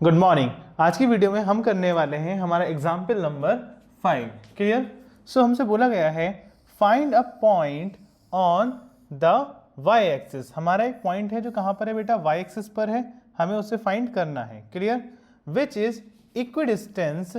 Good morning. आज की video में हम करने वाले हैं हमारा एग्जाम्पल नंबर 5। क्लियर। सो हमसे बोला गया है find a point on the Y axis. हमारा एक पॉइंट है जो कहाँ पर है बेटा, वाई एक्सिस पर है, हमें उसे फाइंड करना है। Clear. Which is equidistance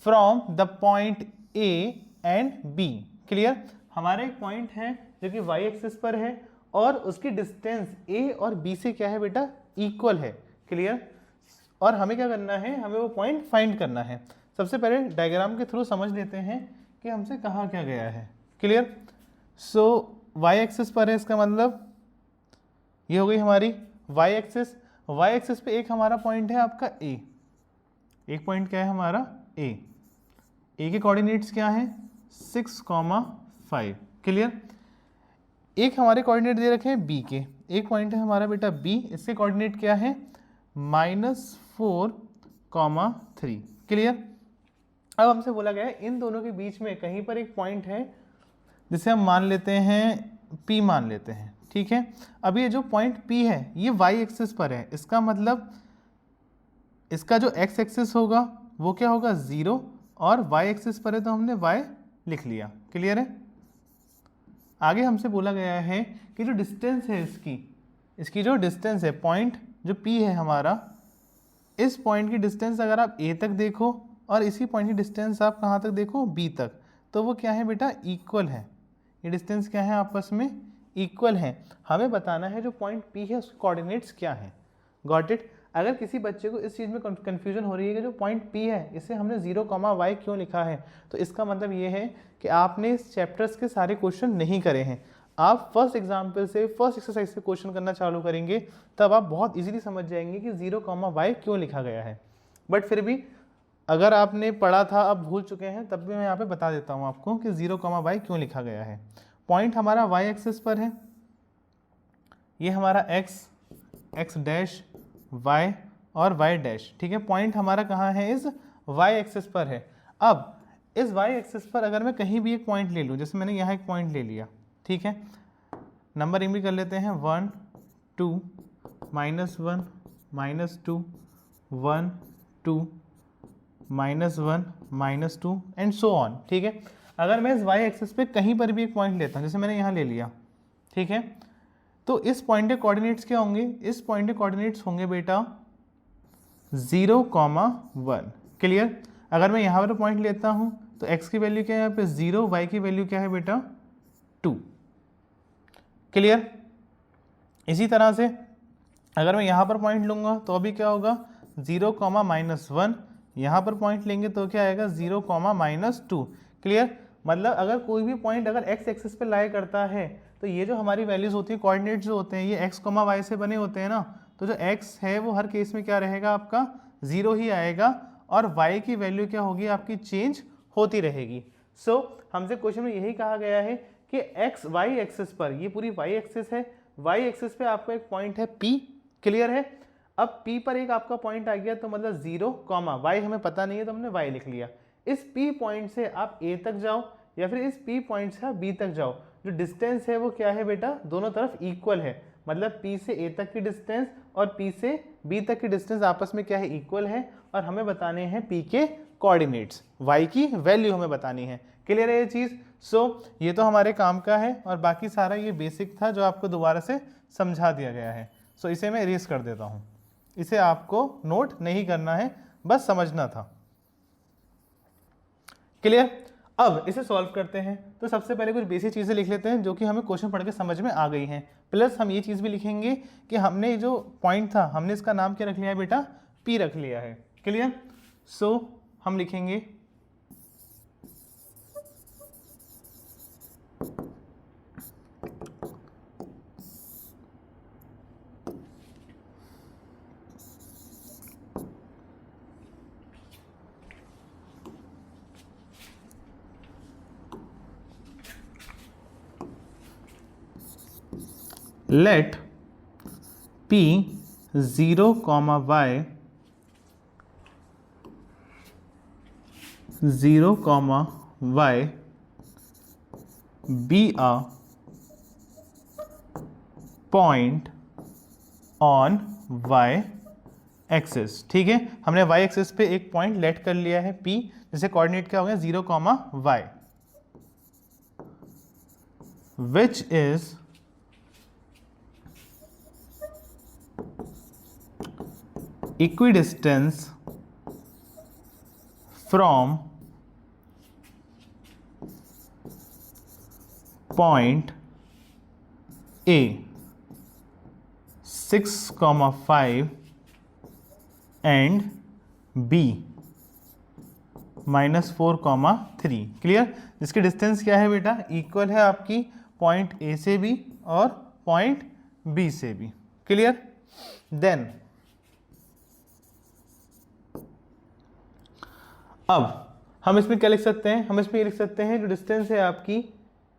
from the point A and B. Clear. हमारा एक पॉइंट है जो कि वाई एक्सिस पर है और उसकी डिस्टेंस ए और बी से क्या है बेटा, इक्वल है। क्लियर। और हमें क्या करना है, हमें वो पॉइंट फाइंड करना है। सबसे पहले डायग्राम के थ्रू समझ लेते हैं कि हमसे कहा क्या गया है। क्लियर। सो वाई एक्सिस पर है, इसका मतलब ये हो गई हमारी वाई एक्सिस। वाई एक्सिस पे एक हमारा पॉइंट है आपका ए। एक पॉइंट क्या है हमारा ए। ए के कोऑर्डिनेट्स क्या हैं 6,5। क्लियर। एक हमारे कोऑर्डिनेट दे रखे हैं बी के। एक पॉइंट है हमारा बेटा बी, इसके कोऑर्डिनेट क्या है -4,3। क्लियर। अब हमसे बोला गया है इन दोनों के बीच में कहीं पर एक पॉइंट है जिसे हम मान लेते हैं P मान लेते हैं। ठीक है। अब ये जो पॉइंट P है ये y एक्सिस पर है, इसका मतलब इसका जो x एक्सिस होगा वो क्या होगा 0 और y एक्सिस पर है तो हमने y लिख लिया। क्लियर है। आगे हमसे बोला गया है कि जो डिस्टेंस है इसकी जो डिस्टेंस है पॉइंट जो P है हमारा, इस पॉइंट की डिस्टेंस अगर आप A तक देखो और इसी पॉइंट की डिस्टेंस आप कहाँ तक देखो B तक, तो वो क्या है बेटा, इक्वल है। ये डिस्टेंस क्या है, आपस में इक्वल है। हमें बताना है जो पॉइंट P है उसके कोऑर्डिनेट्स क्या है। Got it. अगर किसी बच्चे को इस चीज़ में कन्फ्यूजन हो रही है कि जो पॉइंट P है इसे हमने 0,y क्यों लिखा है, तो इसका मतलब ये है कि आपने इस चैप्टर्स के सारे क्वेश्चन नहीं करे हैं। आप फर्स्ट एग्जाम्पल से, फर्स्ट एक्सरसाइज से क्वेश्चन करना चालू करेंगे तब आप बहुत इजीली समझ जाएंगे कि 0,y क्यों लिखा गया है। बट फिर भी अगर आपने पढ़ा था, अब भूल चुके हैं, तब भी मैं यहाँ पे बता देता हूँ आपको कि 0,y क्यों लिखा गया है। पॉइंट हमारा y एक्सिस पर है, ये हमारा x डैश y और y डैश। ठीक है। पॉइंट हमारा कहाँ है, इस y एक्सिस पर है। अब इस y एक्सिस पर अगर मैं कहीं भी एक पॉइंट ले लूँ, जैसे मैंने यहाँ एक पॉइंट ले लिया, ठीक है, नंबरिंग भी कर लेते हैं 1 2 -1 -2 1 2 -1 -2 एंड सो ऑन। ठीक है। अगर मैं इस y एक्सिस पे कहीं पर भी एक पॉइंट लेता हूँ, जैसे मैंने यहाँ ले लिया, ठीक है, तो इस पॉइंट के कोऑर्डिनेट्स क्या होंगे, इस पॉइंट के कोऑर्डिनेट्स होंगे बेटा 0,1। क्लियर। अगर मैं यहाँ पर पॉइंट लेता हूँ तो x की वैल्यू क्या है यहाँ पे 0, y की वैल्यू क्या है बेटा 2। क्लियर। इसी तरह से अगर मैं यहाँ पर पॉइंट लूँगा तो अभी क्या होगा 0,-1, यहाँ पर पॉइंट लेंगे तो क्या आएगा 0,-2। क्लियर। मतलब अगर कोई भी पॉइंट अगर x एक्सिस पे लाई करता है तो ये जो हमारी वैल्यूज होती है, कोऑर्डिनेट्स जो होते हैं, ये x, y से बने होते हैं ना, तो जो x है वो हर केस में क्या रहेगा आपका 0 ही आएगा और y की वैल्यू क्या होगी आपकी चेंज होती रहेगी। सो हमसे क्वेश्चन में यही कहा गया है कि x y एक्सिस पर, ये पूरी y एक्सिस है, y एक्सिस पे आपको एक पॉइंट है P। क्लियर है। अब P पर एक आपका पॉइंट आ गया तो मतलब 0, y हमें पता नहीं है तो हमने y लिख लिया। इस P पॉइंट से आप A तक जाओ या फिर इस P पॉइंट से आप B तक जाओ, जो डिस्टेंस है वो क्या है बेटा, दोनों तरफ इक्वल है। मतलब P से A तक की डिस्टेंस और P से B तक की डिस्टेंस आपस में क्या है, इक्वल है। और हमें बताने हैं P के कोऑर्डिनेट्स, y की वैल्यू हमें बतानी है। क्लियर है ये चीज़। सो ये तो हमारे काम का है और बाकी सारा ये बेसिक था जो आपको दोबारा से समझा दिया गया है। सो इसे मैं इरेज कर देता हूँ, इसे आपको नोट नहीं करना है, बस समझना था। क्लियर। अब इसे सॉल्व करते हैं तो सबसे पहले कुछ बेसिक चीज़ें लिख लेते हैं जो कि हमें क्वेश्चन पढ़ के समझ में आ गई हैं। प्लस हम ये चीज़ भी लिखेंगे कि हमने जो पॉइंट था हमने इसका नाम क्या रख लिया है बेटा, P रख लिया है। क्लियर। सो हम लिखेंगे let P 0, y 0, y be a point on y axis, ठीक है। हमने वाई एक्सिस पे एक पॉइंट लेट कर लिया है P, जैसे कोऑर्डिनेट क्या हो गया 0, y, which is equidistance from point A 6, 5 and B -4, 3। Clear. इसकी डिस्टेंस क्या है बेटा, इक्वल है आपकी पॉइंट A से भी और पॉइंट B से भी। क्लियर। देन अब हम इसमें क्या लिख सकते हैं, हम इसमें ये लिख सकते हैं जो डिस्टेंस है आपकी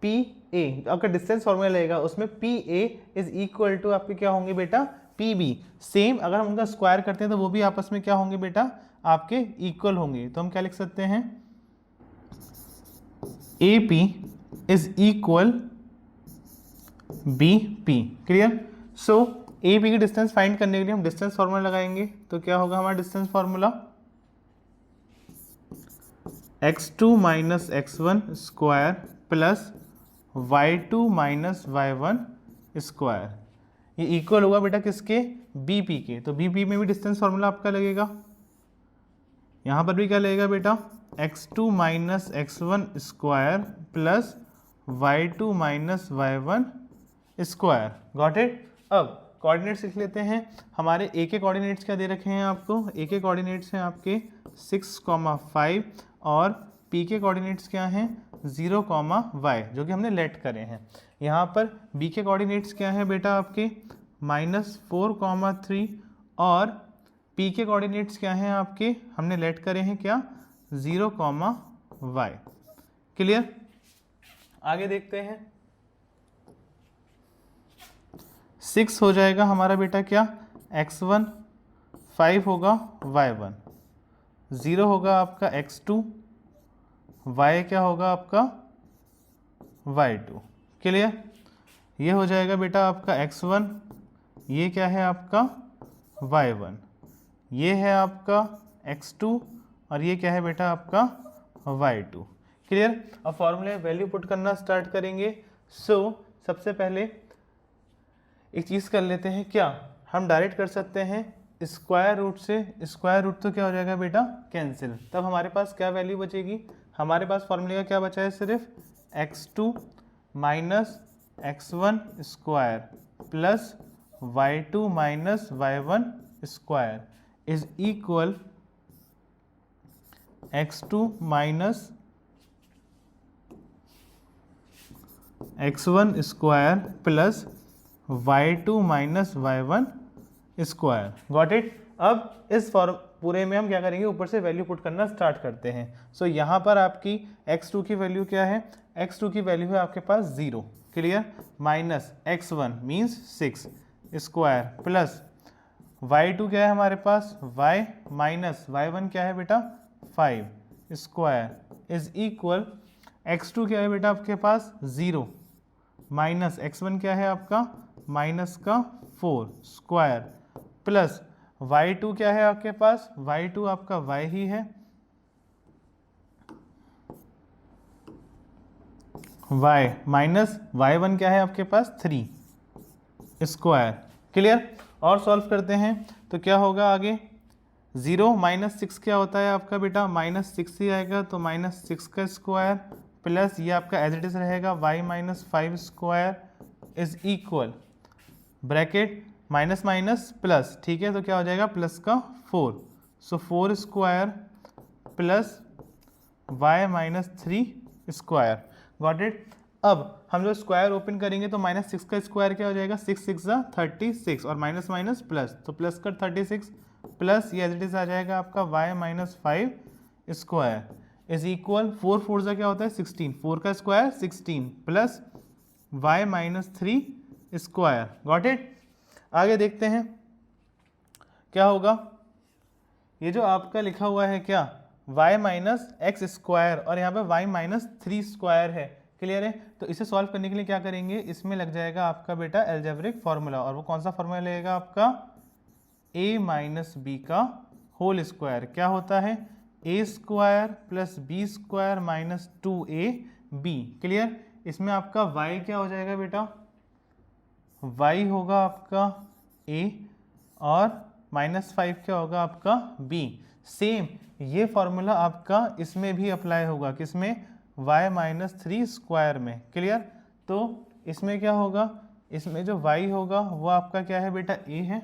PA, आपका डिस्टेंस फॉर्मूला लगेगा उसमें PA इज इक्वल टू आपके क्या होंगे बेटा PB। सेम अगर हम उनका स्क्वायर करते हैं तो वो भी आपस में क्या होंगे बेटा आपके इक्वल होंगे। तो हम क्या लिख सकते हैं, AP is equal BP। Clear. So AP की डिस्टेंस फाइंड करने के लिए हम डिस्टेंस फॉर्मूला लगाएंगे। तो क्या होगा हमारा distance formula, x2 minus x1 square plus y2 minus y1 square, ये इक्वल होगा बेटा किसके, BP के। तो BP में भी डिस्टेंस फॉर्मूला आपका लगेगा, यहाँ पर भी क्या लगेगा बेटा, x2 minus x1 square plus y2 minus y1 square. Got it. अब कोऑर्डिनेट्स लिख लेते हैं। हमारे A के कोऑर्डिनेट्स क्या दे रखे हैं आपको, A के कोऑर्डिनेट्स हैं आपके 6, 5 और P के कोऑर्डिनेट्स क्या हैं 0, y, जो कि हमने लेट करे हैं। यहाँ पर B के कोऑर्डिनेट्स क्या हैं बेटा आपके -4, 3 और P के कोऑर्डिनेट्स क्या हैं आपके, हमने लेट करे हैं क्या 0, y। क्लियर। आगे देखते हैं। 6 हो जाएगा हमारा बेटा क्या x1, 5 होगा y1, 0 होगा आपका x2, y क्या होगा आपका y2। क्लियर। ये हो जाएगा बेटा आपका x1, ये क्या है आपका y1, ये है आपका x2 और ये क्या है बेटा आपका y2। क्लियर। अब फॉर्मूले वैल्यू पुट करना स्टार्ट करेंगे। सो सबसे पहले एक चीज़ कर लेते हैं, क्या हम डायरेक्ट कर सकते हैं स्क्वायर रूट से, स्क्वायर रूट तो क्या हो जाएगा बेटा कैंसिल, तब हमारे पास क्या वैल्यू बचेगी, हमारे पास फॉर्मूले का क्या बचा है सिर्फ x2 minus x1 square plus y2 minus y1 square is equal x2 minus x1 square plus y2 minus y1 square. Got it. अब इस पूरे में हम क्या करेंगे, ऊपर से वैल्यू पुट करना स्टार्ट करते हैं। सो यहाँ पर आपकी x2 की वैल्यू क्या है, x2 की वैल्यू है आपके पास 0। Clear. Minus x1 means 6 square plus y2 क्या है हमारे पास y माइनस y1 क्या है बेटा 5 स्क्वायर इज इक्वल x2 क्या है बेटा आपके पास 0 माइनस x1 क्या है आपका माइनस का 4 स्क्वायर प्लस y2 क्या है आपके पास, y2 आपका y ही है, y माइनस y1 क्या है आपके पास 3 स्क्वायर। क्लियर। और सॉल्व करते हैं तो क्या होगा आगे, 0 माइनस 6 क्या होता है आपका बेटा -6 ही आएगा, तो -6 का स्क्वायर प्लस ये आपका एज इट इज रहेगा y minus 5 square is equal bracket minus minus plus, ठीक है, तो क्या हो जाएगा प्लस का 4, सो 4 square plus y minus 3 square. Got it. अब हम लोग स्क्वायर ओपन करेंगे तो -6 का स्क्वायर क्या हो जाएगा 6 6 36 और माइनस माइनस प्लस, तो प्लस का 36 प्लस ये एज इट इज आ जाएगा आपका y minus 5 square is equal 4 4 क्या होता है 16, 4 का square 16 plus y minus 3 square. Got it. आगे देखते हैं क्या होगा, ये जो आपका लिखा हुआ है क्या y माइनस एक्स स्क्वायर और यहाँ पे y माइनस 3 स्क्वायर है। क्लियर है। तो इसे सॉल्व करने के लिए क्या करेंगे, इसमें लग जाएगा आपका बेटा एल्जेब्रिक फार्मूला, और वो कौन सा फार्मूला लगेगा आपका a माइनस बी का होल स्क्वायर क्या होता है, a square plus B square minus 2ab। Clear. इसमें आपका y क्या हो जाएगा बेटा, y होगा आपका a और -5 क्या होगा आपका b। सेम ये फॉर्मूला आपका इसमें भी अप्लाई होगा, किसमें, y माइनस 3 स्क्वायर में। क्लियर। तो इसमें क्या होगा, इसमें जो y होगा वो आपका क्या है बेटा, a है,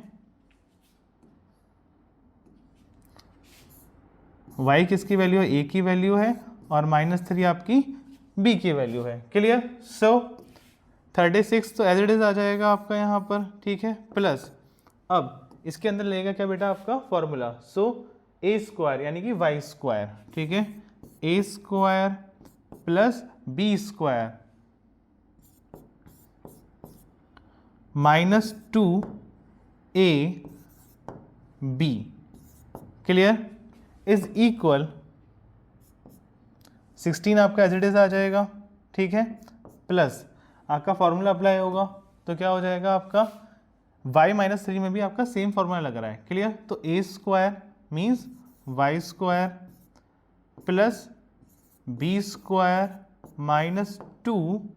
y किसकी वैल्यू है, a की वैल्यू है, और -3 आपकी b की वैल्यू है। क्लियर। सो 36 तो एज इट इज आ जाएगा आपका यहाँ पर, ठीक है, प्लस अब इसके अंदर लगेगा क्या बेटा आपका फॉर्मूला, सो a स्क्वायर यानी कि y स्क्वायर, ठीक है, a square plus b square minus 2ab। Clear. Is equal 16 आपका एज इट इज आ जाएगा, ठीक है, प्लस आपका फॉर्मूला अप्लाई होगा तो क्या हो जाएगा आपका, y माइनस 3 में भी आपका सेम फॉर्मूला लग रहा है। क्लियर। तो a square means y square plus b square minus 2ab।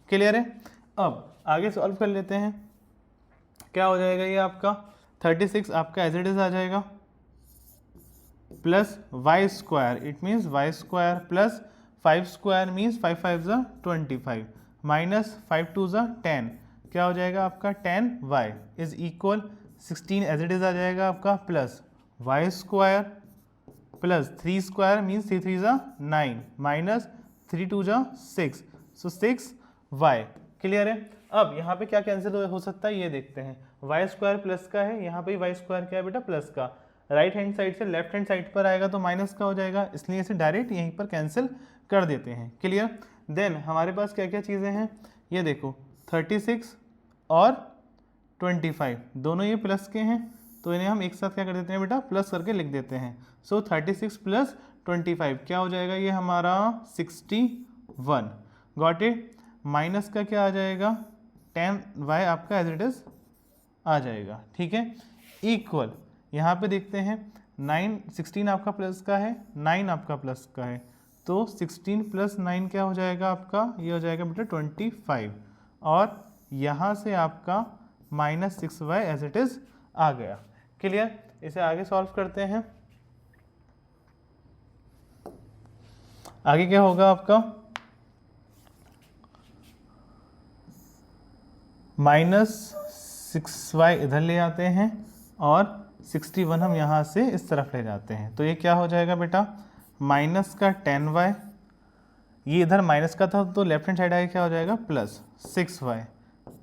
Clear है। अब आगे सॉल्व कर लेते हैं, क्या हो जाएगा ये आपका 36 आपका एज इट इज आ जाएगा, plus y square it means y square plus 5 square means 5 5 ज़ा 25 माइनस 5 2 ज़ा 10 क्या हो जाएगा आपका 10y is equal 16 as it is आ जाएगा आपका, plus y square plus 3 square means 3 3 ज़ा 9 माइनस 3 2 ज़ा 6 सो 6y। क्लियर है। अब यहाँ पे क्या कैंसिल हो सकता है ये देखते हैं, y स्क्वायर प्लस का है, यहाँ पे y स्क्वायर क्या है बेटा प्लस का, राइट हैंड साइड से लेफ्ट हैंड साइड पर आएगा तो माइनस का हो जाएगा, इसलिए इसे डायरेक्ट यहीं पर कैंसिल कर देते हैं। क्लियर। देन हमारे पास क्या क्या चीज़ें हैं, ये देखो 36 और 25 दोनों ये प्लस के हैं, तो इन्हें हम एक साथ क्या कर देते हैं बेटा, प्लस करके लिख देते हैं। सो 36 प्लस 25 क्या हो जाएगा ये हमारा 61। Got it. माइनस का क्या आ जाएगा 10y आपका एज इट इज आ जाएगा, ठीक है, इक्वल यहाँ पे देखते हैं 16 आपका प्लस का है, 9 आपका प्लस का है, तो 16 प्लस 9 क्या हो जाएगा आपका, ये हो जाएगा बेटा 25 और यहाँ से आपका minus 6y as it is आ गया। क्लियर। इसे आगे सॉल्व करते हैं, आगे क्या होगा आपका -6y इधर ले आते हैं और 61 हम यहाँ से इस तरफ ले जाते हैं, तो ये क्या हो जाएगा बेटा माइनस का 10y, ये इधर माइनस का था तो लेफ्ट हैंड साइड आगे क्या हो जाएगा प्लस 6y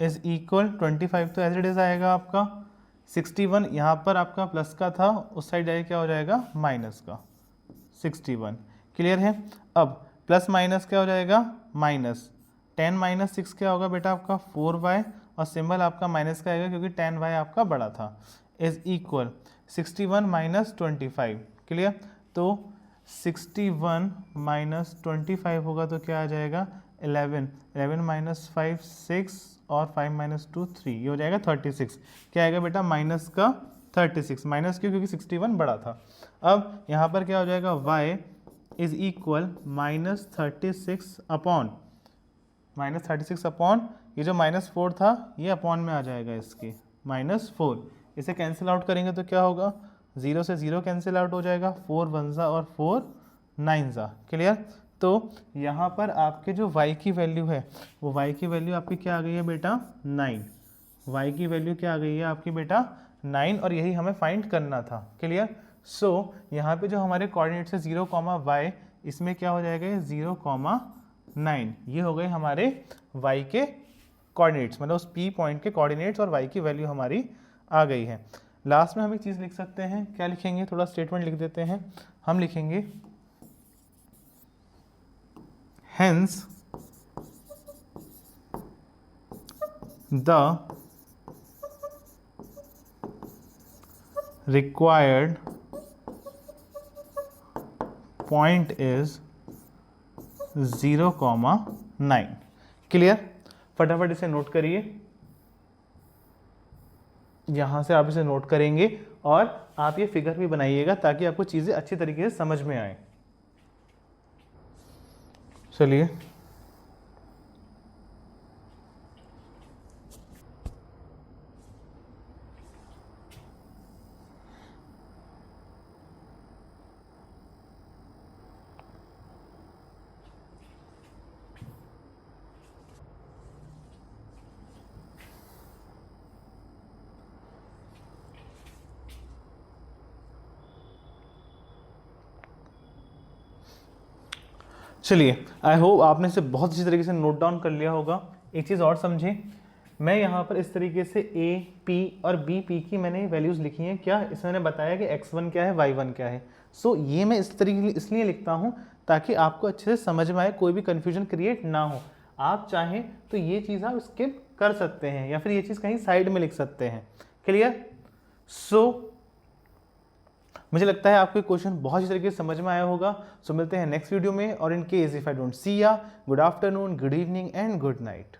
इज इक्वल 25 तो एज इट इज आएगा आपका, 61 यहाँ पर आपका प्लस का था, उस साइड आगे क्या हो जाएगा माइनस का 61। क्लियर है। अब प्लस माइनस क्या हो जाएगा माइनस 10 माइनस 6 क्या होगा बेटा आपका 4y और सिंबल आपका माइनस का आएगा क्योंकि 10y आपका बड़ा था, इज इक्वल 61 माइनस 25। क्लियर। तो 61 माइनस 25 होगा तो क्या आ जाएगा 11 माइनस 5 6 और 5 माइनस 2 3, ये हो जाएगा 36। क्या आएगा बेटा माइनस का 36, माइनस क्यों, क्योंकि 61 बड़ा था। अब यहाँ पर क्या हो जाएगा y is equal -36 upon -36 upon ये जो -4 था ये अपॉन में आ जाएगा इसके -4, इसे कैंसिल आउट करेंगे तो क्या होगा 0 से 0 कैंसिल आउट हो जाएगा, 4 1 ज़ा और 4 9 ज़ा। क्लियर। तो यहाँ पर आपके जो y की वैल्यू है वो y की वैल्यू आपकी क्या आ गई है बेटा 9, y की वैल्यू क्या आ गई है आपकी बेटा 9 और यही हमें फाइंड करना था। क्लियर। सो यहाँ पे जो हमारे कोऑर्डिनेट्स है 0, y, इसमें क्या हो जाएगा 0, 9, ये हो गए हमारे y के कोऑर्डिनेट्स, मतलब उस P पॉइंट के कोऑर्डिनेट्स और y की वैल्यू हमारी आ गई है। लास्ट में हम एक चीज़ लिख सकते हैं, क्या लिखेंगे, थोड़ा स्टेटमेंट लिख देते हैं, हम लिखेंगे hence the required point is 0, 9। Clear. फटाफट इसे नोट करिए। यहाँ से आप इसे नोट करेंगे और आप ये फिगर भी बनाइएगा ताकि आपको चीज़ें अच्छी तरीके से समझ में आए। चलिए चलिए आई होप आपने इसे बहुत अच्छी तरीके से नोट डाउन कर लिया होगा। एक चीज़ और समझें, मैं यहाँ पर इस तरीके से ए पी और बी पी की मैंने वैल्यूज़ लिखी हैं। क्या इसमें मैंने बताया कि x1 क्या है y1 क्या है। सो ये मैं इस तरीके इसलिए लिखता हूँ ताकि आपको अच्छे से समझ में आए, कोई भी कन्फ्यूजन क्रिएट ना हो। आप चाहें तो ये चीज़ आप स्किप कर सकते हैं या फिर ये चीज़ कहीं साइड में लिख सकते हैं। क्लियर? सो मुझे लगता है आपको क्वेश्चन बहुत अच्छी तरीके से समझ में आया होगा। सो मिलते हैं नेक्स्ट वीडियो में, और in case if I don't see ya, good afternoon, good evening and good night.